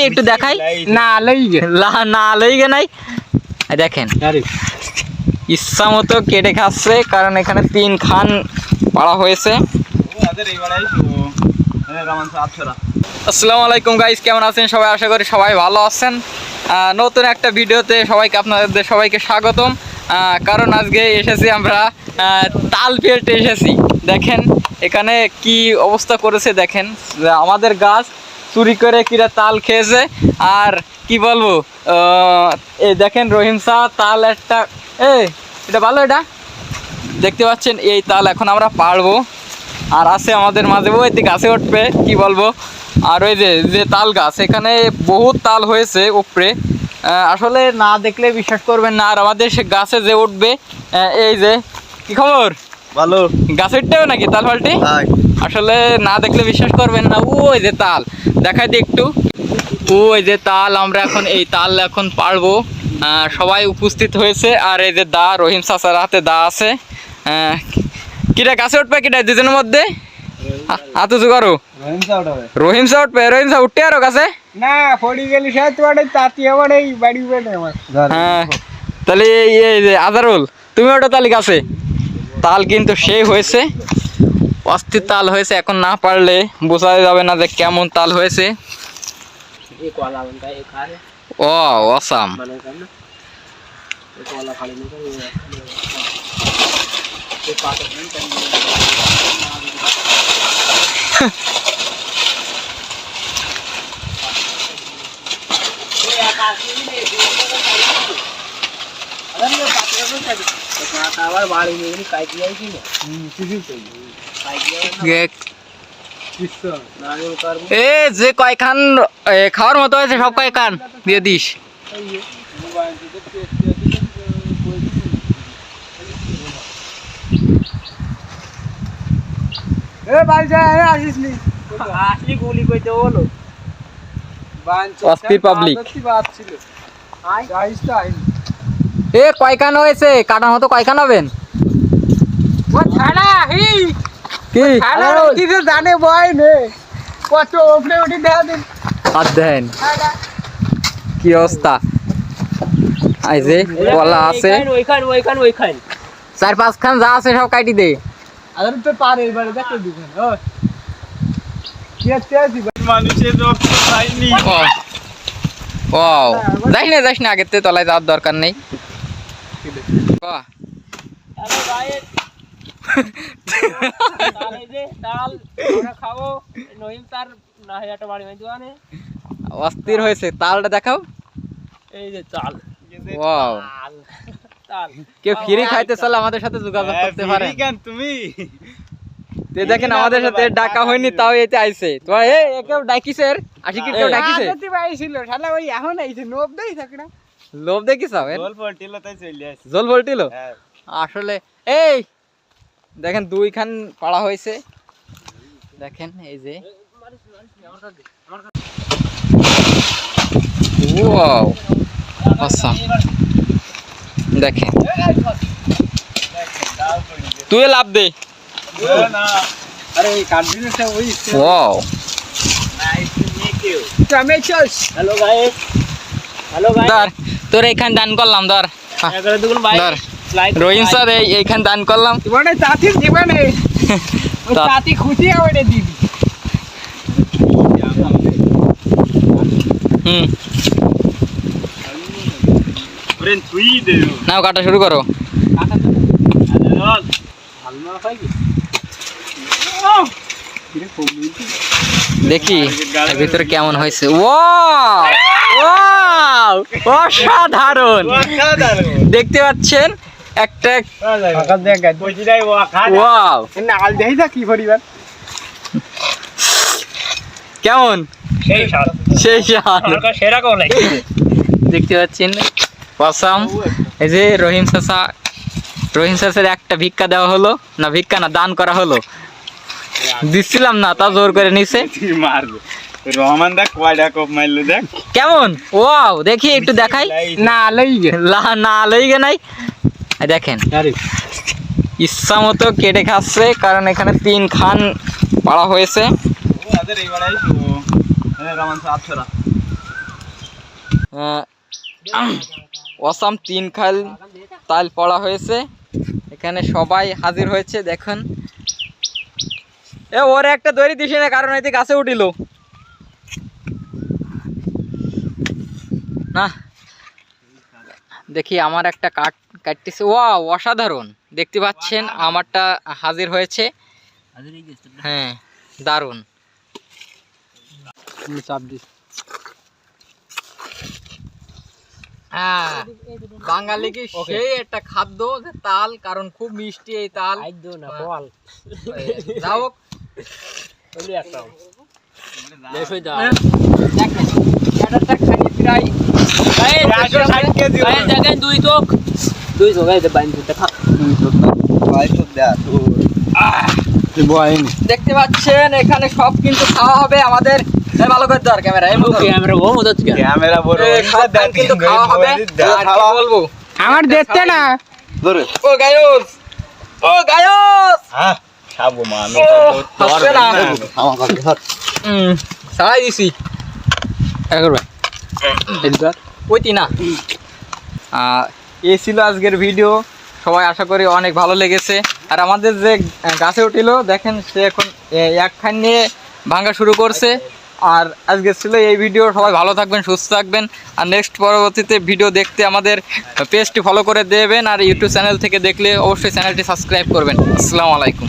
একটু দেখাই না লইগে নাই দেখেন ইচ্ছা মতো কেটে খাচ্ছে, কারণ এখানে 3 খান পাড়া হয়েছে। আসসালামু আলাইকুম গাইস, কেমন আছেন সবাই? আশা করি সবাই ভালো আছেন। নতুন একটা ভিডিওতে আপনাদের সবাইকে স্বাগতম। কারণ আজকে এসেছি আমরা তাল পেড়তে এসেছি। দেখেন এখানে কি অবস্থা করেছে, দেখেন আমাদের গাছ চুরি করে কিরা তাল খেয়েছে। আর কি বলবো, এই দেখেন রহিম শাহ তাল একটা, এটা ভালো, এটা দেখতে পাচ্ছেন এই তাল এখন আমরা পারবো। আর আছে আমাদের মাঝে ওই গাছে উঠবে, কি বলবো। আর ওই যে তাল গাছ, এখানে বহুত তাল হয়েছে উপরে, আসলে না দেখলে বিশ্বাস করবেন না। আর আমাদের সে গাছে যে উঠবে, এই যে কি খবর, ভালো গাছে উঠতে হবে নাকি তাল ফালটি, আসলে না দেখলে বিশ্বাস করবেন না। ওই যে তাল দেখাই দিই একটু, ওই যে তাল, আমরা এখন এই তাল এখন পারবো। সবাই উপস্থিত হয়েছে। আর এই যে দা, রহিম চাচার হাতে দা আছে। কিটা গাছে উঠবে, কিটা দুজনের মধ্যে হাত উঁচু করো। রহিম শাহ উঠবে, রহিম শাহ উঠতে আরো গাছে না পড়ি গেলি হ্যাঁ। তাহলে এই যে আজারুল, তুমি ওটা তালি গাছে, তাল কিন্তু সেই হয়েছে, অস্থির তাল হয়েছে। এখন না পারলে বোঝা যাবে না যে কেমন তাল হয়েছে। ও অসাম। যে কয়খান খাওয়ার মতো হয়েছে সব কয়খান দিয়ে দিস। কয়খান হয়েছে কাটার মতো, কয়খান হবেন? জানে বয় নে কত উপরে উঠে দেখা দিন। আর দেন কি অবস্থা, এই যে কলা আছে 4-5 খান যা আছে সব কাটি দে। আর তো পারে এবারে দেখো দিবেন। ও কি আছে মানুষের রক্ত খাইনি। ওয়াও, যাস না আগের থেকে তলায় যাওয়ার দরকার নেই। অস্থির হয়েছে তালটা দেখাও। এই যে চাল, ওয়াও, কেউ ফ্রি খাইতে চাইলে আমাদের সাথে যোগাযোগ করতে পারে। তুমি দেখেন আমাদের সাথে ডাকা হয়নি, তাও এতে আইছে। তোমার কেউ ডাকিছে, আশিকির কেউ ডাকিছে, ওই এখন আইছে লোভ দেই থাকে না, লোভ দেখিস জল ভল্টিল। আসলে এই দেখেন 2 খান পাড়া হয়েছে, দেখেন এই যে ওয়াও আসাম। দেখেন তুই লাভ দে। ওয়াও, তোর এইখান দান করলাম, ধর রহিম স্যার এইখান দান করলাম। খুশি হবে দিবি। নাও কাটা শুরু করো। দেখি ভিতরে কেমন হয়েছে। অসাধারণ দেখতে পাচ্ছেন একটা। কেমন দেখতে পাচ্ছেন অসাম। এই যে রহিম চাচার একটা ভিক্ষা দেওয়া হলো, না ভিক্ষা না দান করা হলো, দিচ্ছিলাম না তা জোর করে নিছে। রহমান দেখ কয়টা কোপ মারলো, দেখ কেমন। ওয়াও, দেখি একটু দেখাই না লইগে নাই দেখেন ইচ্ছা মতো কেটে খাচ্ছে, কারণ এখানে 3 খান পাড়া হয়েছে। অসাম 3 খাল তাল পড়া হয়েছে, এখানে সবাই হাজির হয়েছে। দেখেন ওরে একটা দড়ি দিস না, কারণ এতে গাছে উঠিল না। দেখি আমার একটা কাটতেছে, ওয়াও অসাধারণ, দেখতে পাচ্ছেন আমারটা হাজির হয়েছে। হ্যাঁ দারুণ। বাঙালি কি সেই একটা খাদ্য যে তাল, কারণ খুব মিষ্টি এই তাল। যাই হোক, দেখতে পাচ্ছেন এখানে সব কিন্তু খাওয়া হবে আমাদের। ভালো করে দেওয়ার ক্যামেরা ক্যামেরা বড় কিন্তু খাওয়া হবে। আর কি বলবো, আমার দেখতে না ও গায়স, ও গায়স, হ্যাঁ খাবো মানুষ হচ্ছে না। সারাই দিছি ওইটি না। এই ছিল আজকের ভিডিও, সবাই আশা করি অনেক ভালো লেগেছে। আর আমাদের যে গাছে উঠিল দেখেন, সে এখন একখান নিয়ে ভাঙা শুরু করছে। আর আজকে ছিল এই ভিডিও, সবাই ভালো থাকবেন, সুস্থ থাকবেন। আর নেক্সট পরবর্তীতে ভিডিও দেখতে আমাদের পেজটি ফলো করে দেবেন। আর ইউটিউব চ্যানেল থেকে দেখলে অবশ্যই চ্যানেলটি সাবস্ক্রাইব করবেন। আসসালামু আলাইকুম।